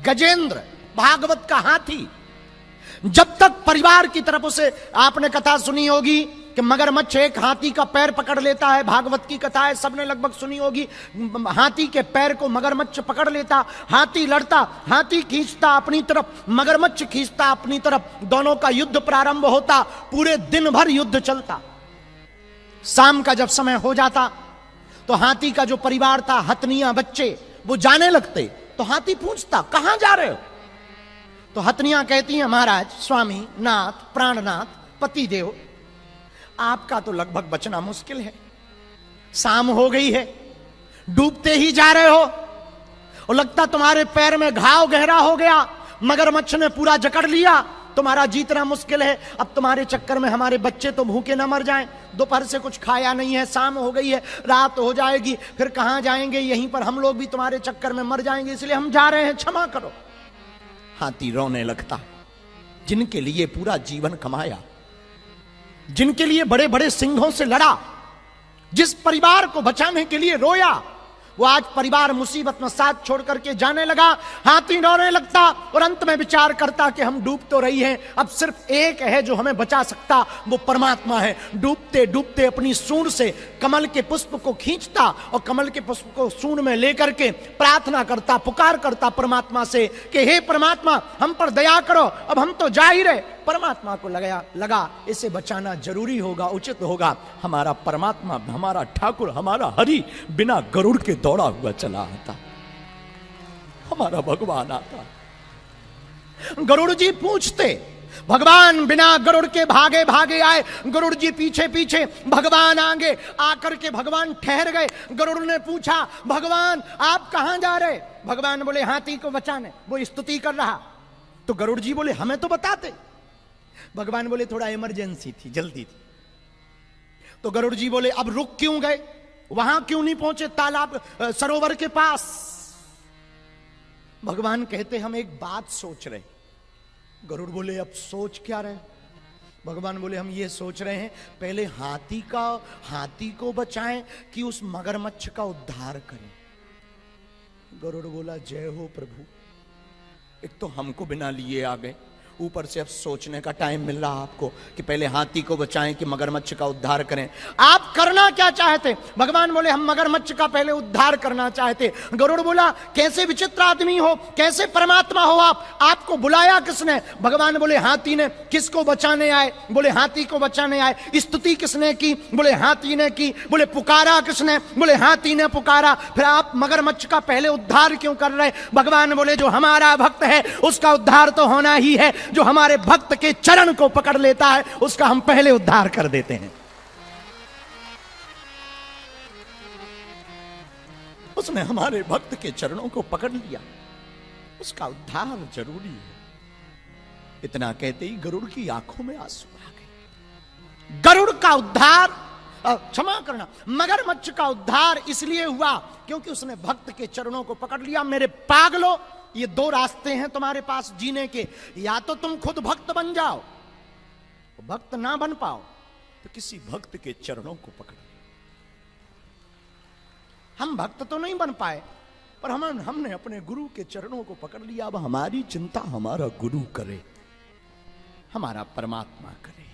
गजेंद्र, भागवत का हाथी। जब तक परिवार की तरफ से आपने कथा सुनी होगी कि मगरमच्छ एक हाथी का पैर पकड़ लेता है, भागवत की कथा है, सबने लगभग सुनी होगी। हाथी के पैर को मगरमच्छ पकड़ लेता, हाथी लड़ता, हाथी खींचता अपनी तरफ, मगरमच्छ खींचता अपनी तरफ, दोनों का युद्ध प्रारंभ होता, पूरे दिन भर युद्ध चलता। शाम का जब समय हो जाता तो हाथी का जो परिवार था, हथनियां बच्चे, वो जाने लगते। तो हाथी पूछता, कहां जा रहे हो? तो हथनियां कहती हैं, महाराज, स्वामी, नाथ, प्राणनाथ, पति देव, आपका तो लगभग बचना मुश्किल है। शाम हो गई है, डूबते ही जा रहे हो, और लगता तुम्हारे पैर में घाव गहरा हो गया, मगरमच्छ ने पूरा जकड़ लिया, तुम्हारा जीतना मुश्किल है। अब तुम्हारे चक्कर में हमारे बच्चे तो भूखे ना मर जाएं, दोपहर से कुछ खाया नहीं है, शाम हो गई है, रात हो जाएगी, फिर कहां जाएंगे, यहीं पर हम लोग भी तुम्हारे चक्कर में मर जाएंगे, इसलिए हम जा रहे हैं, क्षमा करो। हाथी रोने लगता। जिनके लिए पूरा जीवन कमाया, जिनके लिए बड़े बड़े सिंहों से लड़ा, जिस परिवार को बचाने के लिए रोया, वो आज परिवार मुसीबत में साथ छोड़ करके जाने लगा। हाथी रोने लगता और अंत में विचार करता कि हम डूब तो रही हैं, अब सिर्फ एक है जो हमें बचा सकता, वो परमात्मा है। डूबते डूबते अपनी सूंड से कमल के पुष्प को खींचता और कमल के पुष्प को सूंड में लेकर के प्रार्थना करता, पुकार करता परमात्मा से कि हे परमात्मा, हम पर दया करो, अब हम तो जा ही रहे। परमात्मा को लगा इसे बचाना जरूरी होगा, उचित होगा। हमारा परमात्मा, हमारा ठाकुर, हमारा हरि बिना गरुड़ के दौड़ा हुआ चला आता, हमारा भगवान आता। गरुड़ जी पूछते, भगवान बिना गरुड़ के भागे भागे आए, गरुड़ जी पीछे पीछे, भगवान आगे आकर के भगवान ठहर गए। गरुड़ ने पूछा, भगवान आप कहां जा रहे? भगवान बोले, हाथी को बचाने। वो स्तुति कर रहा। तो गरुड़ जी बोले, हमें तो बताते। भगवान बोले, थोड़ा इमरजेंसी थी, जल्दी थी। तो गरुड़ जी बोले, अब रुक क्यों गए, वहां क्यों नहीं पहुंचे तालाब सरोवर के पास? भगवान कहते, हम एक बात सोच रहे। गरुड़ बोले, अब सोच क्या रहे? भगवान बोले, हम ये सोच रहे हैं, पहले हाथी को बचाएं कि उस मगरमच्छ का उद्धार करें। गरुड़ बोला, जय हो प्रभु, एक तो हमको बिना लिए आ गए, ऊपर से अब सोचने का टाइम मिल रहा आपको कि पहले हाथी को बचाएं कि मगरमच्छ का उद्धार करें। आप करना क्या चाहते? भगवान बोले, हम मगरमच्छ का पहले उद्धार करना चाहते। गरुड़ बोला, कैसे विचित्र आदमी हो, कैसे परमात्मा हो आप, आपको बुलाया किसने? भगवान बोले, हाथी ने। किसको बचाने आए? बोले, हाथी को बचाने आए। स्तुति किसने की? बोले, हाथी ने की। बोले, पुकारा किसने? बोले, हाथी ने पुकारा। फिर आप मगरमच्छ का पहले उद्धार क्यों कर रहे? भगवान बोले, जो हमारा भक्त है उसका उद्धार तो होना ही है, जो हमारे भक्त के चरण को पकड़ लेता है उसका हम पहले उद्धार कर देते हैं। उसने हमारे भक्त के चरणों को पकड़ लिया, उसका उद्धार जरूरी है। इतना कहते ही गरुड़ की आंखों में आंसू आ गए। गरुड़ का उद्धार, क्षमा करना, मगरमच्छ का उद्धार इसलिए हुआ क्योंकि उसने भक्त के चरणों को पकड़ लिया। मेरे पागलों, ये दो रास्ते हैं तुम्हारे पास जीने के, या तो तुम खुद भक्त बन जाओ, भक्त ना बन पाओ तो किसी भक्त के चरणों को पकड़। हम भक्त तो नहीं बन पाए, पर हमने अपने गुरु के चरणों को पकड़ लिया। अब हमारी चिंता हमारा गुरु करे, हमारा परमात्मा करे।